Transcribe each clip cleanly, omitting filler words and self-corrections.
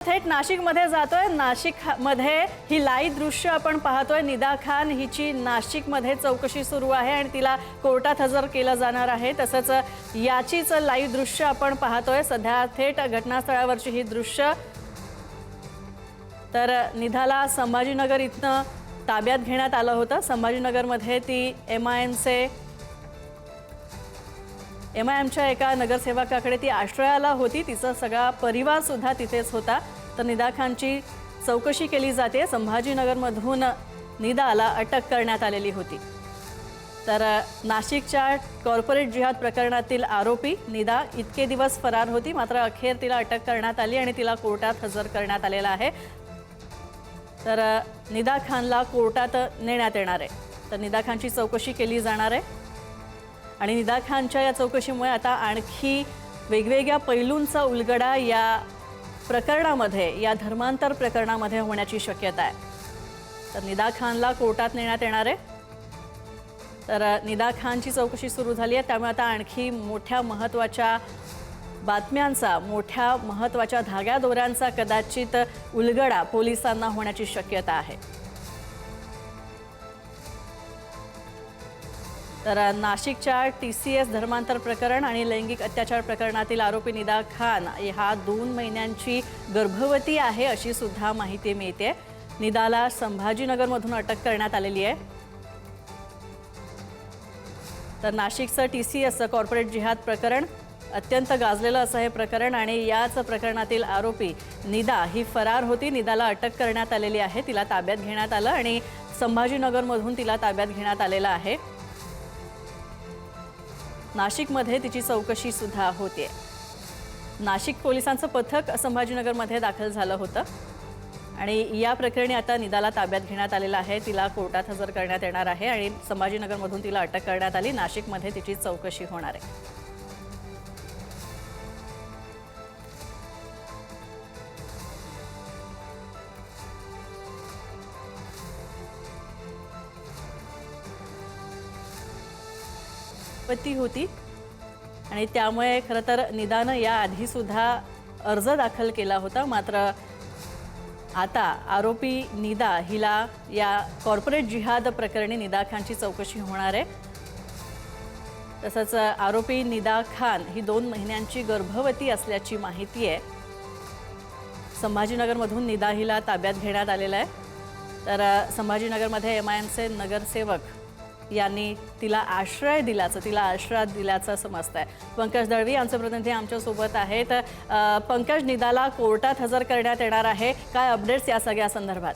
थेट नाशिकमध्ये जातोय। नाशिकमध्ये ही लाईव्ह दृश्य आपण पाहतोय। निदा खान हिची नाशिकमध्ये चौकशी सुरू आहे आणि तिला कोर्टात हजर केलं जाणार आहे। तसंच याचीच लाईव्ह दृश्य आपण पाहतोय। सध्या थेट घटनास्थळावरची ही दृश्य। तर निधाला संभाजीनगर इथनं ताब्यात घेण्यात आलं होतं। संभाजीनगरमध्ये ती एमआयएमच्या एका नगरसेवकाकडे ती आश्रयाला होती। तिचा सगळा परिवार सुद्धा तिथेच होता। तर निदा खानची चौकशी केली जाते। संभाजीनगरमधून निदाला अटक करण्यात आलेली होती। तर नाशिकच्या कॉर्पोरेट जिहाद प्रकरणातील आरोपी निदा इतके दिवस फरार होती, मात्र अखेर तिला अटक करण्यात आली आणि तिला कोर्टात हजर करण्यात आलेला आहे। तर निदा खानला कोर्टात नेण्यात येणार आहे। तर निदा खानची चौकशी केली जाणार आहे आणि निदा खानच्या या चौकशीमुळे आता आणखी वेगवेगळ्या पैलूंचा उलगडा या प्रकरणामध्ये, या धर्मांतर प्रकरणामध्ये होण्याची शक्यता आहे। तर निदा खानला कोर्टात नेण्यात येणार आहे। तर निदा खानची चौकशी सुरू झाली आहे, त्यामुळे आता आणखी मोठ्या महत्त्वाच्या बातम्यांचा, मोठ्या महत्त्वाच्या धाग्यादोऱ्यांचा कदाचित उलगडा पोलिसांना होण्याची शक्यता आहे। तर नाशिकच्या TCS धर्मांतर प्रकरण आणि लैंगिक अत्याचार प्रकरणातील आरोपी निदा खान हा 2 महिन्यांची गर्भवती आहे अशी सुद्धा माहिती मिळते। निदाला संभाजीनगरमधून अटक करण्यात आलेली आहे। तर नाशिकचं TCS कॉर्पोरेट जिहाद प्रकरण अत्यंत गाजलेलं असं हे प्रकरण आणि याच प्रकरणातील आरोपी निदा ही फरार होती। निदाला अटक करण्यात आलेली आहे। तिला ताब्यात घेण्यात आलं आणि संभाजीनगरमधून तिला ताब्यात घेण्यात आलेलं आहे। नाशिकमध्ये तिची चौकशी सुद्धा होते। नाशिक पोलिसांचं पथक संभाजीनगरमध्ये दाखल झालं होतं आणि या प्रकरणी आता निदाला ताब्यात घेण्यात आलेलं आहे। तिला कोर्टात हजर करण्यात येणार आहे आणि संभाजीनगरमधून तिला अटक करण्यात आली। नाशिकमध्ये तिची चौकशी होणार आहे। पती होती आणि त्यामुळे खरं तर निदानं याआधी सुद्धा अर्ज दाखल केला होता, मात्र आता आरोपी निदा हिला या कॉर्पोरेट जिहाद प्रकरणी निदा खानची चौकशी होणार आहे। तसंच आरोपी निदा खान ही 2 महिन्यांची गर्भवती असल्याची माहिती आहे। संभाजीनगरमधून निदा हिला ताब्यात घेण्यात आलेलं आहे। तर संभाजीनगरमध्ये MIMचे नगरसेवक यांनी तिला आश्रय दिल्याचं समजतंय। पंकज दळवी आमचे प्रतिनिधी आमच्यासोबत आहेत। पंकज, निदाला कोर्टात हजर करण्यात येणार आहे, काय अपडेट्स या सगळ्या संदर्भात?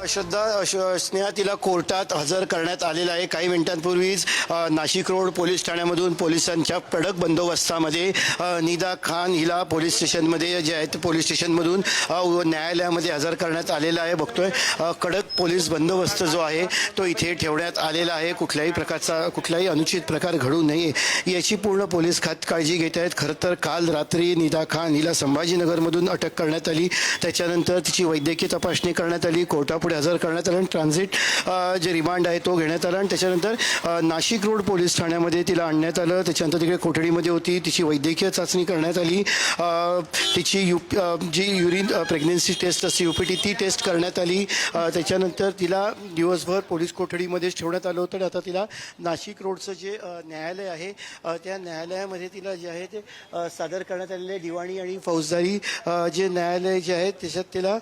स्नेहा, तिला कोर्टात हजर करण्यात आलेला आहे। काही मिनिटांपूर्वीच नाशिक रोड पोलीस ठाण्यामधून पोलिसांच्या कडक बंदोबस्तामध्ये निदा खान हिला पोलीस स्टेशनमध्ये जे आहे ते पोलीस स्टेशनमधून न्यायालयामध्ये हजर करण्यात आलेला आहे। बघतोय कडक पोलीस बंदोबस्त जो आहे तो इथे ठेवण्यात आलेला आहे। कुठलाही अनुचित प्रकार घडू नये याची पूर्ण पोलीस काळजी घेत आहेत। खरं तर काल रात्री निदा खान हिला संभाजीनगरमधून अटक करण्यात आली, त्याच्यानंतर तिची वैद्यकीय तपासणी करण्यात आली, कोर्टापुढे हजर करण्यात आलं आणि ट्रान्झिट जे रिमांड आहे तो घेण्यात आला आणि त्याच्यानंतर नाशिक रोड पोलीस ठाण्यामध्ये तिला आणण्यात आलं। त्याच्यानंतर तिकडे कोठडीमध्ये होती, तिची वैद्यकीय चाचणी करण्यात आली, तिची जी युरिन प्रेग्नन्सी टेस्ट असते UPT ती टेस्ट करण्यात आली। त्याच्यानंतर तिला दिवसभर पोलीस कोठडीमध्येच ठेवण्यात आलं होतं आणि आता तिला नाशिक रोडचं जे न्यायालय आहे त्या न्यायालयामध्ये तिला जे आहे ते सादर करण्यात आलेले दिवाणी आणि फौजदारी जे न्यायालय जे आहे त्याच्यात तिला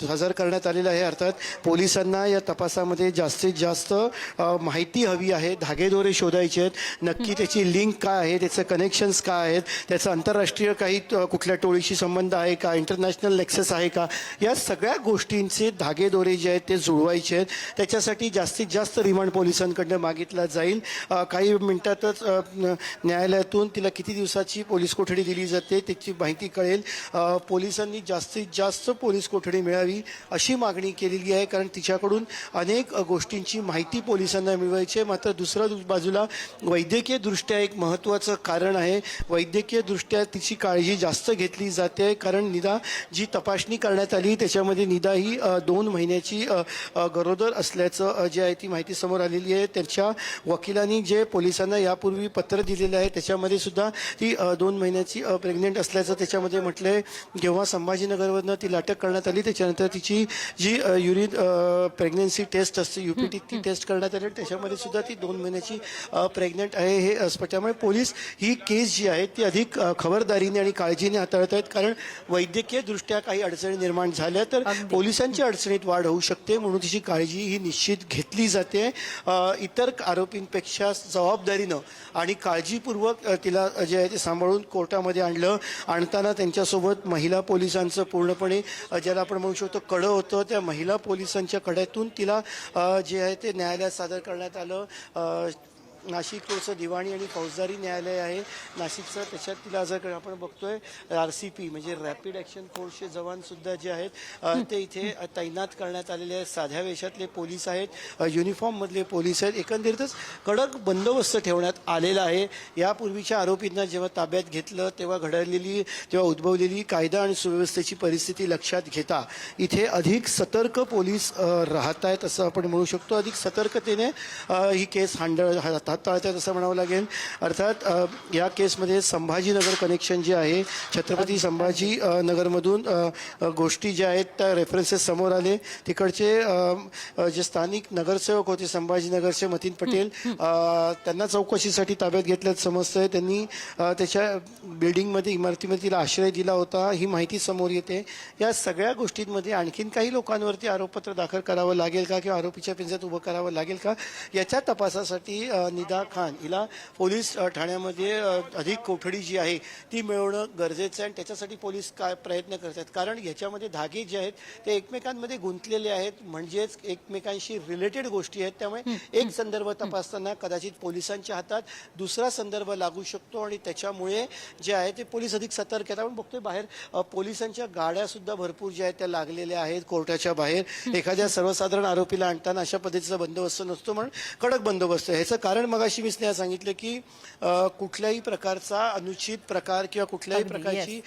हजर करण्यात आलेलं आहे। अर्थात पोलिसांना या तपासामध्ये जास्तीत जास्त माहिती हवी आहे, धागेदोरे शोधायचे आहेत, नक्की त्याची लिंक काय आहे, त्याचं कनेक्शन्स काय आहेत, त्याचा आंतरराष्ट्रीय काही कुठल्या टोळीशी संबंध आहे का, इंटरनॅशनल नेक्सस आहे का, या सगळ्या गोष्टींचे धागेदोरे जे आहेत ते जुळवायचे आहेत। त्याच्यासाठी जास्तीत जास्त रिमांड पोलिसांकडनं मागितला जाईल। काही मिनिटातच न्यायालयातून तिला किती दिवसाची पोलीस कोठडी दिली जाते त्याची माहिती कळेल। पोलिसांनी जास्तीत जास्त पोलीस कोठडी मिळावी अशी अशी मागणी केलेली आहे, कारण तिच्याकडून अनेक गोष्टींची माहिती पोलिसांना मिळवायची आहे. मात्र दुसऱ्या बाजूला वैद्यकीय दृष्ट्या एक महत्त्वाचं कारण आहे. वैद्यकीय दृष्ट्या तिची काळजी जास्त घेतली जाते, कारण निदा जी तपासणी करण्यात आली त्याच्यामध्ये निदा ही 2 महिन्याची गरोदर असल्याचं जे आहे ती माहिती समोर आलेली आहे. त्याच्या वकिलांनी जे पोलिसांना यापूर्वी पत्र दिलेलं आहे त्याच्यामध्ये सुद्धा ती 2 महिन्याची प्रेग्नेंट असल्याचं त्याच्यामध्ये म्हटलं आहे. जेव्हा संभाजीनगरवरनं तिला अटक करण्यात आली त्याच्यानंतर तिची जी युरिन प्रेग्नन्सी टेस्ट असते UPT ती टेस्ट करण्यात आली, त्याच्यामध्ये सुद्धा ती 2 महिन्याची प्रेग्नेंट आहे हे स्पष्ट. त्यामुळे पोलीस ही केस जी आहे ती अधिक खबरदारीने आणि काळजीने हाताळत आहेत, कारण वैद्यकीय दृष्ट्या काही अडचणी निर्माण झाल्या तर पोलिसांच्या अडचणीत वाढ होऊ शकते, म्हणून तिची काळजी ही निश्चित घेतली जाते. इतर आरोपींपेक्षा जबाबदारीनं आणि काळजीपूर्वक तिला जे आहे ते सांभाळून कोर्टामध्ये आणताना त्यांच्यासोबत महिला पोलिसांचं पूर्णपणे ज्याला आपण म्हणू शकतो कडं होतं, त्या महिला पोलिसांच्या कड्यातून तिला जे आहे ते न्यायालयात सादर करण्यात आलं. नाशिक रोडचं दिवाणी आणि फौजदारी न्यायालय आहे नाशिकचं, त्याच्यात तिला जर आपण बघतोय RCP म्हणजे रॅपिड ॲक्शन फोर्सचे जवानसुद्धा जे आहेत ते इथे तैनात करण्यात आलेले आहेत. साध्या वेशातले पोलीस आहेत, युनिफॉर्ममधले पोलीस आहेत. एकंदरीतच कडक बंदोबस्त ठेवण्यात आलेला आहे. यापूर्वीच्या आरोपींना जेव्हा ताब्यात घेतलं तेव्हा उद्भवलेली कायदा आणि सुव्यवस्थेची परिस्थिती लक्षात घेता इथे अधिक सतर्क पोलीस राहत आहेत असं आपण म्हणू शकतो. अधिक सतर्कतेने ही केस हाताळतात असं म्हणावं लागेल. अर्थात या केसमध्ये संभाजीनगर कनेक्शन जे आहे, छत्रपती संभाजी नगरमधून गोष्टी ज्या आहेत त्या रेफरन्सेस समोर आले. तिकडचे जे स्थानिक नगरसेवक होते संभाजीनगरचे मतीन पटेल, त्यांना चौकशीसाठी ताब्यात घेतल्याचं समजतंय. त्यांनी त्याच्या बिल्डिंगमध्ये इमारतीमध्ये तिला आश्रय दिला होता ही माहिती समोर येते. या सगळ्या गोष्टींमध्ये आणखीन काही लोकांवरती आरोपपत्र दाखल करावं लागेल का किंवा आरोपीच्या पिंजऱ्यात उभं करावं लागेल का, याच्या तपासासाठी निदा खान हिला पोलीस ठाण्यामध्ये अधिक कोठडी जी आहे ती मिळवणं गरजेचं आहे आणि त्याच्यासाठी पोलीस काय प्रयत्न करतात, कारण याच्यामध्ये धागे जे आहेत ते एकमेकांमध्ये गुंतलेले आहेत, म्हणजेच एकमेकांशी रिलेटेड गोष्टी आहेत. त्यामुळे एक संदर्भ तपासताना कदाचित पोलिसांच्या हातात दुसरा संदर्भ लागू शकतो आणि त्याच्यामुळे जे आहे ते पोलीस अधिक सतर्क आहेत. आपण बघतोय बाहेर पोलिसांच्या गाड्या सुद्धा भरपूर ज्या आहेत त्या लागलेल्या आहेत कोर्टाच्या बाहेर. एखाद्या सर्वसाधारण आरोपीला आणताना अशा पद्धतीचा बंदोबस्त नसतो, म्हणून कडक बंदोबस्त आहे. ह्याचं कारण मगाशी मी स्नेहा सांगितलं की कुठल्याही प्रकारचा अनुचित प्रकार किंवा कुठल्याही प्रकारची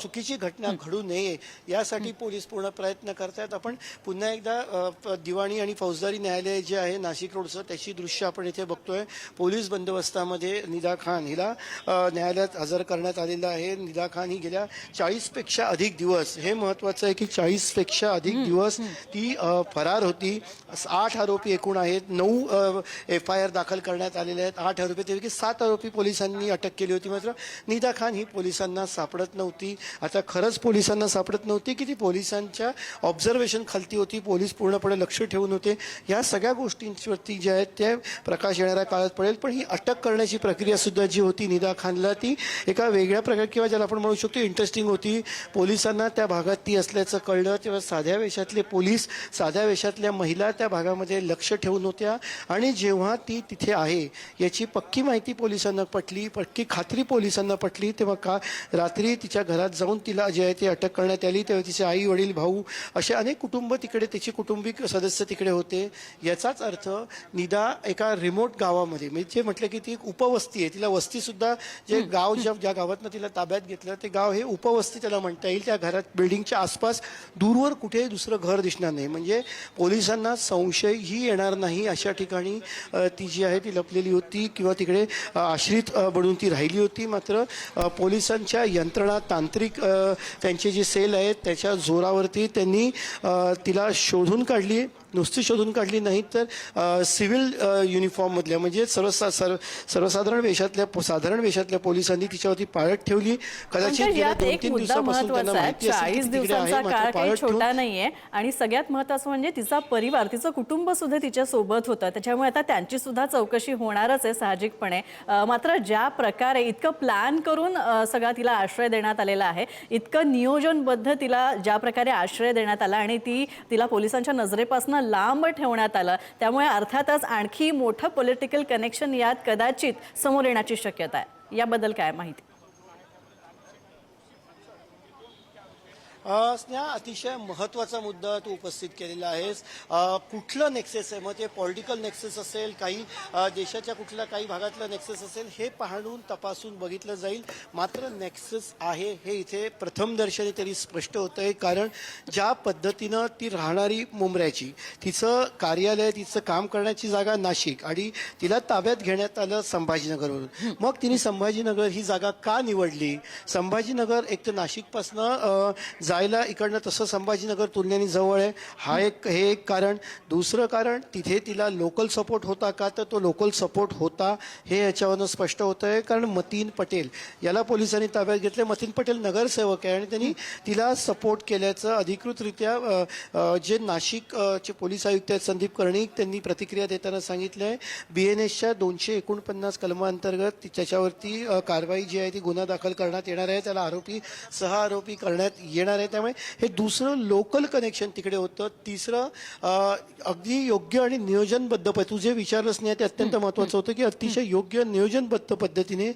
चुकीची घटना घडू नये यासाठी पोलीस पूर्ण प्रयत्न करतात. आपण पुन्हा एकदा दिवाणी आणि फौजदारी न्यायालय जे आहे नाशिक रोडचं त्याची दृश्य आपण इथे बघतोय. पोलीस बंदोबस्तामध्ये निदा खान हिला न्यायालयात हजर करण्यात आलेलं आहे. निदा खान ही गेल्या 40पेक्षा अधिक दिवस, हे महत्त्वाचं आहे की 40पेक्षा अधिक दिवस ती फरार होती. 8 आरोपी एकूण आहेत, 9 FIR दाखल करण्यात आलेले आहेत. 8 आरोपी त्यापैकी 7 आरोपी पोलिसांनी अटक केली होती. मात्र निदा खान ही पोलिसांना सापडत नव्हती. आता खरंच पोलिसांना सापडत नव्हती की ती पोलिसांच्या ऑब्झर्वेशन खालती होती, पोलीस पूर्णपणे लक्ष ठेवून होते. या सगळ्या गोष्टींवरती ज्या आहेत त्या प्रकाश येणाऱ्या काळात पडेल. पण ही अटक करण्याची प्रक्रिया सुद्धा जी होती निदा खानला ती एका वेगळ्या प्रकारे किंवा ज्याला आपण म्हणू शकतो इंटरेस्टिंग होती. पोलिसांना त्या भागात ती असल्याचं कळलं तेव्हा साध्या वेशातले पोलीस, साध्या वेशातल्या महिला त्या भागामध्ये लक्ष ठेवून होत्या आणि जेव्हा ती तिथे आहे याची पक्की माहिती पोलिसांना पटली, पक्की खात्री पोलिसांना पटली, तेव्हा रात्री तिच्या घरात जाऊन तिला जे आहे ते अटक करण्यात आली. तेव्हा तिचे आई वडील भाऊ असे अनेक कुटुंब तिकडे, त्याचे कुटुंबिक सदस्य तिकडे होते. याचाच अर्थ निदा एका रिमोट गावामध्ये, म्हणजे जे म्हटलं की ती एक उपवस्ती आहे, तिला वस्तीसुद्धा जे गाव ज्या गावातनं तिला ताब्यात घेतलं ते गाव हे उपवस्ती त्याला म्हणता येईल. त्या घरात बिल्डिंगच्या आसपास दूरवर कुठेही दुसरं घर दिसणार नाही, म्हणजे पोलिसांना संशयही येणार नाही अशा ठिकाणी ती जी आहे ती लपलेली होती किंवा तिकडे आश्रित बनून ती राहिली होती. मात्र पोलिसांच्या यंत्रणा, तांत्रिक त्यांचे जे सेल आहेत त्याच्या जोरावरती त्यांनी तिला शोधून काढली. नुसती शोधून काढली नाही तर सिव्हिल युनिफॉर्ममधल्या म्हणजे सर्वसाधारण साधारण वेशातल्या पोलिसांनी तिच्यावरती पाळत ठेवली. कदाचित गेल्या 2-3 दिवसापासून त्यांना माहिती असेल 40 दिवसांचा काळ काही छोटा नाहीये आणि सगळ्यात महत्त्वाचं म्हणजे तिचा परिवार, तिचं कुटुंब सुद्धा तिच्या सोबत होतं. त्याच्यामुळे आता त्यांची सुद्धा चौकशी होणारच आहे साहजिकपणे. मात्र ज्या प्रकारे इतकं प्लॅन करून सगळा तिला आश्रय देण्यात आलेला आहे, इतकं नियोजनबद्ध तिला ज्या प्रकारे आश्रय देण्यात आला आणि तिला पोलिसांच्या नजरेपासून लांब ठेवण्यात आलं, त्यामुळे अर्थातच आणखी मोठं पॉलिटिकल कनेक्शन यात कदाचित समोर येण्याची शक्यता आहे. याबद्दल काय माहिती? स्नेहा, अतिशय महत्त्वाचा मुद्दा तू उपस्थित केलेला आहेस. कुठलं नेक्सेस आहे, मग ते पॉलिटिकल नेक्सेस असेल, काही देशाच्या कुठल्या काही भागातलं नेक्सेस असेल, हे पाहून तपासून बघितलं जाईल. मात्र नेक्सेस आहे हे इथे प्रथमदर्शनी तरी स्पष्ट होतं आहे. कारण ज्या पद्धतीनं ती राहणारी मुंब्र्याची, तिचं कार्यालय, तिचं काम करण्याची जागा नाशिक आणि तिला ताब्यात घेण्यात आलं संभाजीनगरवरून. मग तिने संभाजीनगर ही जागा का निवडली? संभाजीनगर एक तर नाशिकपासनं जायला इकडनं तसं संभाजीनगर तुलनेने जवळ आहे, हे एक कारण. दुसरं कारण, तिथे तिला लोकल सपोर्ट होता का, तर तो लोकल सपोर्ट होता हे याच्यावरनं स्पष्ट होतं आहे. कारण मतीन पटेल याला पोलिसांनी ताब्यात घेतले. मतीन पटेल नगरसेवक आहे आणि त्यांनी तिला सपोर्ट केल्याचं अधिकृतरित्या जे नाशिकचे पोलीस आयुक्त आहेत संदीप कर्णिक, त्यांनी प्रतिक्रिया देताना सांगितलं आहे. BNSच्या 249 कलमांतर्गत त्याच्यावरती कारवाई जी आहे ती गुन्हा दाखल करण्यात येणार आहे. त्याला सह आरोपी करण्यात येणार आहे. त्यामुळे हे दुसरं लोकल कनेक्शन तिकडे होतं. तिसरं अगदी योग्य आणि नियोजनबद्ध तू जे विचारलंस नाही ते अत्यंत महत्त्वाचं होतं की अतिशय योग्य नियोजनबद्ध पद्धतीने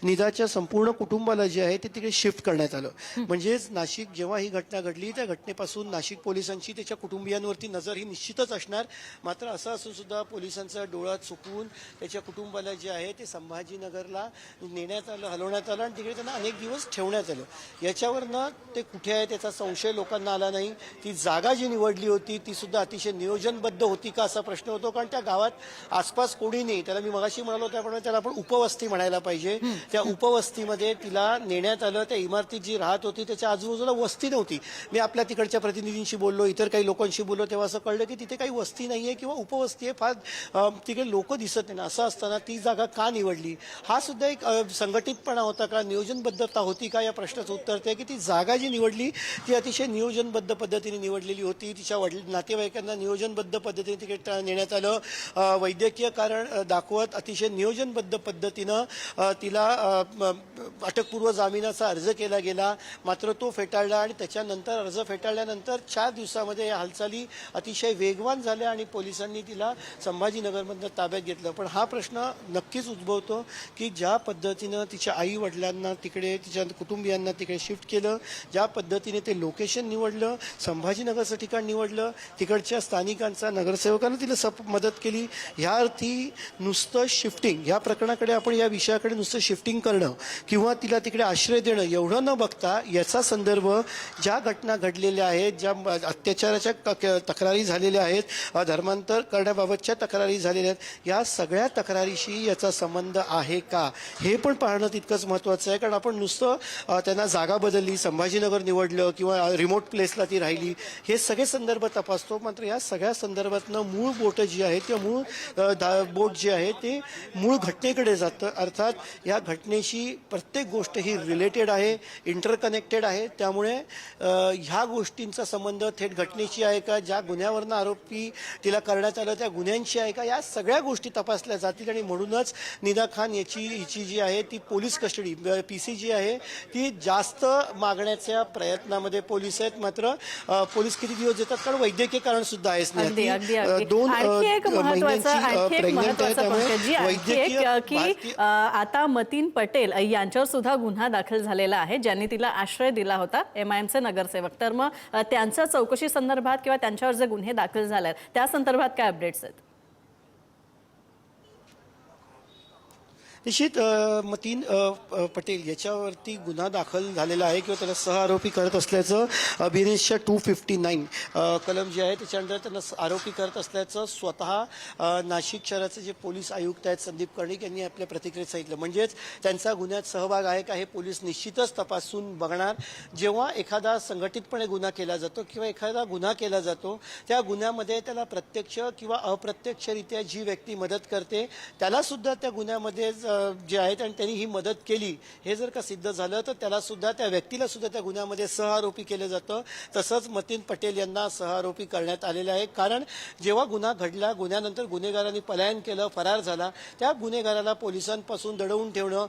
निदाच्या संपूर्ण कुटुंबाला जे आहे ते तिकडे शिफ्ट करण्यात आलं. म्हणजेच नाशिक जेव्हा ही घटना घडली त्या घटनेपासून नाशिक पोलिसांची त्याच्या कुटुंबियांवरती नजर ही निश्चितच असणार. मात्र असं असून सुद्धा पोलिसांचा डोळा चुकवून त्याच्या कुटुंबाला जे आहे ते संभाजीनगरला नेण्यात आलं, हलवण्यात आलं आणि तिकडे त्यांना अनेक दिवस ठेवण्यात आलं. याच्यावरनं ते कुठे आहे त्याचा संशय लोकांना आला नाही. ती जागा जी निवडली होती ती सुद्धा अतिशय नियोजनबद्ध होती का असा प्रश्न होतो. कारण त्या गावात आसपास कोणी नाही. त्याला मी मगाशी म्हणालो त्याप्रमाणे त्याला आपण उपवस्ती म्हणायला पाहिजे. त्या उपवस्तीमध्ये तिला नेण्यात आलं. त्या इमारतीत जी राहत होती त्याच्या आजूबाजूला वस्ती नव्हती. मी आपल्या तिकडच्या प्रतिनिधींशी बोललो, इतर काही लोकांशी बोललो, तेव्हा असं कळलं की तिथे काही वस्ती नाही आहे किंवा उपवस्ती आहे, फार तिकडे लोक दिसत नाही. असं असताना ती जागा का निवडली हा सुद्धा एक संघटितपणा होता का, नियोजनबद्धता होती का, या प्रश्नाचं उत्तर ते की ती जागा जी निवडली ती अतिशय नियोजनबद्ध पद्धतीने निवडलेली होती. तिच्या नातेवाईकांना नियोजनबद्ध पद्धतीने तिकडे नेण्यात आलं. वैद्यकीय कारण दाखवत अतिशय नियोजनबद्ध पद्धतीनं तिला अटकपूर्व जामिनाचा अर्ज केला गेला. मात्र तो फेटाळला आणि त्याच्यानंतर अर्ज फेटाळल्यानंतर 4 दिवसामध्ये या हालचाली अतिशय वेगवान झाल्या आणि पोलिसांनी तिला संभाजीनगरमधनं ताब्यात घेतलं. पण हा प्रश्न नक्कीच उद्भवतो की ज्या पद्धतीनं तिच्या आई वडिलांना तिकडे, तिच्या कुटुंबियांना तिकडे शिफ्ट केलं, ज्या पद्धतीने ते लोकेशन निवडलं, संभाजीनगरचं ठिकाण निवडलं, तिकडच्या स्थानिकांचा, नगरसेवकांना तिला मदत केली, ह्या अर्थी नुसतं शिफ्टिंग, ह्या प्रकरणाकडे आपण या विषयाकडे नुसतं शिफ्टिंग करणं किंवा तिला तिकडे आश्रय देणं एवढं न बघता याचा संदर्भ ज्या घटना घडलेल्या आहेत, ज्या अत्याचाराच्या तक्रारी झालेल्या आहेत, धर्मांतर करण्याबाबतच्या तक्रारी झालेल्या आहेत, या सगळ्या तक्रारीशी याचा संबंध आहे का हे पण पाहणं तितकंच महत्त्वाचं आहे. कारण आपण नुसतं त्यांना जागा बदलली, संभाजीनगर निवडलं किंवा रिमोट प्लेसला ती राहिली, हे सगळे संदर्भ तपासतो. मात्र या सगळ्या संदर्भातनं मूळ बोट जी आहे किंवा मूळ बोट जे आहे ते मूळ घटनेकडे जातं. अर्थात या घटनेशी प्रत्येक गोष्ट ही रिलेटेड आहे, इंटरकनेक्टेड आहे. त्यामुळे ह्या गोष्टींचा संबंध थेट घटनेशी आहे का, ज्या गुन्ह्यावरनं आरोपी तिला करण्यात आलं त्या गुन्ह्यांशी आहे का, या सगळ्या गोष्टी तपासल्या जातील. आणि म्हणूनच निदा खान हिची जी आहे ती पोलीस कस्टडी PC जी आहे ती जास्त मागण्याच्या प्रयत्नामध्ये पोलीस आहेत. मात्र पोलीस किती दिवस देतात, कारण वैद्यकीय कारण सुद्धा आहे. 2 महिन्यांची प्रेग्नंट आहे, त्यामुळे की आता मतीन पटेल यांच्यावर सुद्धा गुन्हा दाखल झालेला आहे, ज्यांनी तिला आश्रय दिला होता, MIMचे नगरसेवक. तर मग त्यांच्या चौकशी संदर्भात किंवा त्यांच्यावर जे गुन्हे दाखल झाले आहेत त्या संदर्भात काय अपडेट्स आहेत? निश्चित मतीन पटेल याच्यावरती गुन्हा दाखल झालेला आहे किंवा त्याला सह आरोपी करत असल्याचं BNSच्या 259 कलम जे आहे त्याच्यानंतर त्यांना आरोपी करत असल्याचं स्वतः नाशिक शहराचे जे पोलीस आयुक्त आहेत संदीप कर्णिक यांनी आपल्या प्रतिक्रियेत सांगितलं. म्हणजेच त्यांचा गुन्ह्यात सहभाग आहे का हे पोलीस निश्चितच तपासून बघणार. जेव्हा एखादा संघटितपणे गुन्हा केला जातो किंवा एखादा गुन्हा केला जातो त्या गुन्ह्यामध्ये त्याला प्रत्यक्ष किंवा अप्रत्यक्षरित्या जी व्यक्ती मदत करते त्याला सुद्धा त्या गुन्ह्यामध्ये जे आहेत आणि त्यांनी ही मदत केली हे जर का सिद्ध झालं तर त्याला सुद्धा, त्या व्यक्तीला सुद्धा त्या गुन्ह्यामध्ये सहआरोपी केलं जातं. तसंच मतीन पटेल यांना सहआरोपी करण्यात आलेले आहे. कारण जेव्हा गुन्हा घडला, गुन्ह्यानंतर गुन्हेगारांनी पलायन केलं, फरार झाला, त्या गुन्हेगाराला पोलिसांपासून दडवून ठेवणं,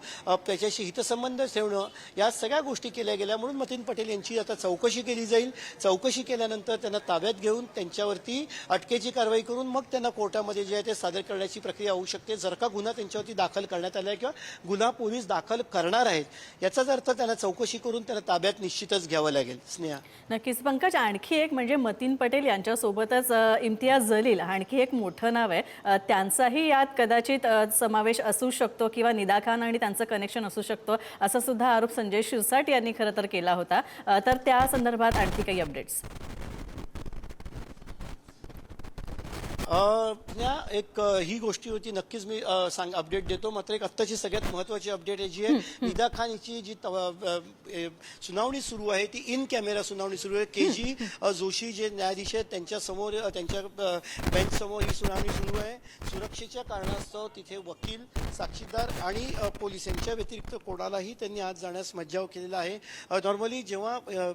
त्याच्याशी हितसंबंध ठेवणं, या सगळ्या गोष्टी केल्या गेल्या. म्हणून मतीन पटेल यांची आता चौकशी केली जाईल. चौकशी केल्यानंतर त्यांना ताब्यात घेऊन त्यांच्यावरती अटकेची कारवाई करून मग त्यांना कोर्टामध्ये जे आहे ते सादर करण्याची प्रक्रिया होऊ शकते. जर का गुन्हा त्यांच्यावरती दाखल करण्यात करण्यात आला आहे किंवा गुन्हा पोलीस दाखल करणार आहेत याचाच अर्थ त्यांना चौकशी करून त्यांना ताब्यात निश्चितच घ्यावं लागेल. स्नेहा. नक्कीच पंकज, आणखी एक म्हणजे मतीन पटेल यांच्यासोबतच इम्तियाज जलील आणखी एक मोठं नाव आहे. त्यांचाही यात कदाचित समावेश असू शकतो किंवा निदा खान आणि त्यांचं कनेक्शन असू शकतो असा सुद्धा आरोप संजय शिरसाट यांनी खरं तर केला होता. तर त्या संदर्भात आणखी काही अपडेट्स? एक ही गोष्टी होती, नक्कीच मी अपडेट देतो. मात्र एक आत्ताची सगळ्यात महत्त्वाची अपडेट आहे जी आहे निदा खान हिची जी सुनावणी सुरू आहे ती इन कॅमेरा सुनावणी सुरू आहे. KG जोशी जे न्यायाधीश आहेत त्यांच्या समोर, त्यांच्या बेंच समोर ही सुनावणी सुरू आहे. सुरक्षेच्या कारणास्तव तिथे वकील, साक्षीदार आणि पोलीस यांच्या व्यतिरिक्त कोणालाही त्यांनी आज जाण्यास मज्जाव केलेला आहे. नॉर्मली जेव्हा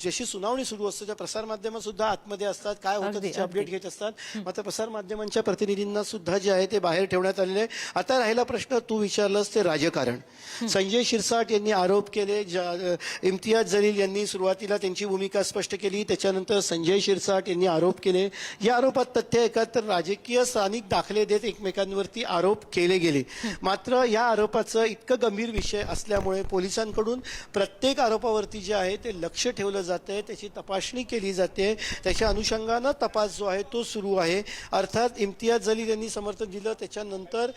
जशी सुनावणी सुरू असते त्या प्रसारमाध्यमं सुद्धा आतमध्ये असतात, काय होतं त्याचे अपडेट घेत असतात. मात्र प्रसारमाध्यमांच्या प्रतिनिधींना सुद्धा जे आहे ते बाहेर ठेवण्यात आलेले आहे. आता राहिला प्रश्न तू विचारलंस ते राजकारण. संजय शिरसाट यांनी आरोप केले, इम्तियाज जलील यांनी सुरुवातीला त्यांची भूमिका स्पष्ट केली, त्याच्यानंतर संजय शिरसाट यांनी आरोप केले. या आरोपात तथ्य आहे का तर राजकीय स्थानिक दाखले देत एकमेकांवरती आरोप केले गेले. मात्र या आरोपाचं इतकं गंभीर विषय असल्यामुळे पोलिसांकडून प्रत्येक आरोपावरती जे आहे ते लक्ष ठेवलं जाते, त्याची तपासणी केली जाते. त्याच्या अनुषंगानं तपास जो आहे तो सुरू आहे. अर्थात इम्तियाज जलील यांनी समर्थन दिलं, त्याच्यानंतर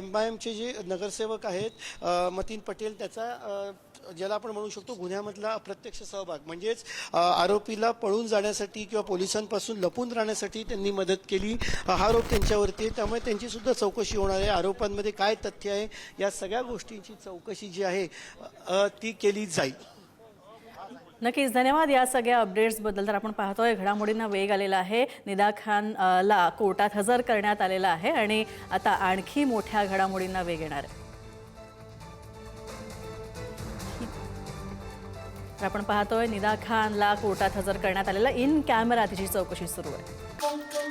MIMचे जे नगरसेवक आहेत मतीन पटेल, त्याचा ज्याला आपण म्हणू शकतो गुन्ह्यामधला अप्रत्यक्ष सहभाग, म्हणजेच आरोपीला पळून जाण्यासाठी किंवा पोलिसांपासून लपून राहण्यासाठी त्यांनी मदत केली, हा आरोप त्यांच्यावरती. त्यामुळे त्यांची सुद्धा चौकशी होणार आहे. आरोपांमध्ये काय तथ्य आहे या सगळ्या गोष्टींची चौकशी जी आहे ती केली जाईल. नक्कीच, धन्यवाद या सगळ्या अपडेट्सबद्दल. तर आपण पाहतोय घडामोडींना वेग आलेला आहे. निदा खानला कोर्टात हजर करण्यात आलेला आहे आणि आता आणखी मोठ्या घडामोडींना वेग येणार आहे. तर आपण पाहतोय निदा खानला कोर्टात हजर करण्यात आलेला, इन कॅमेरा तिची चौकशी सुरू आहे.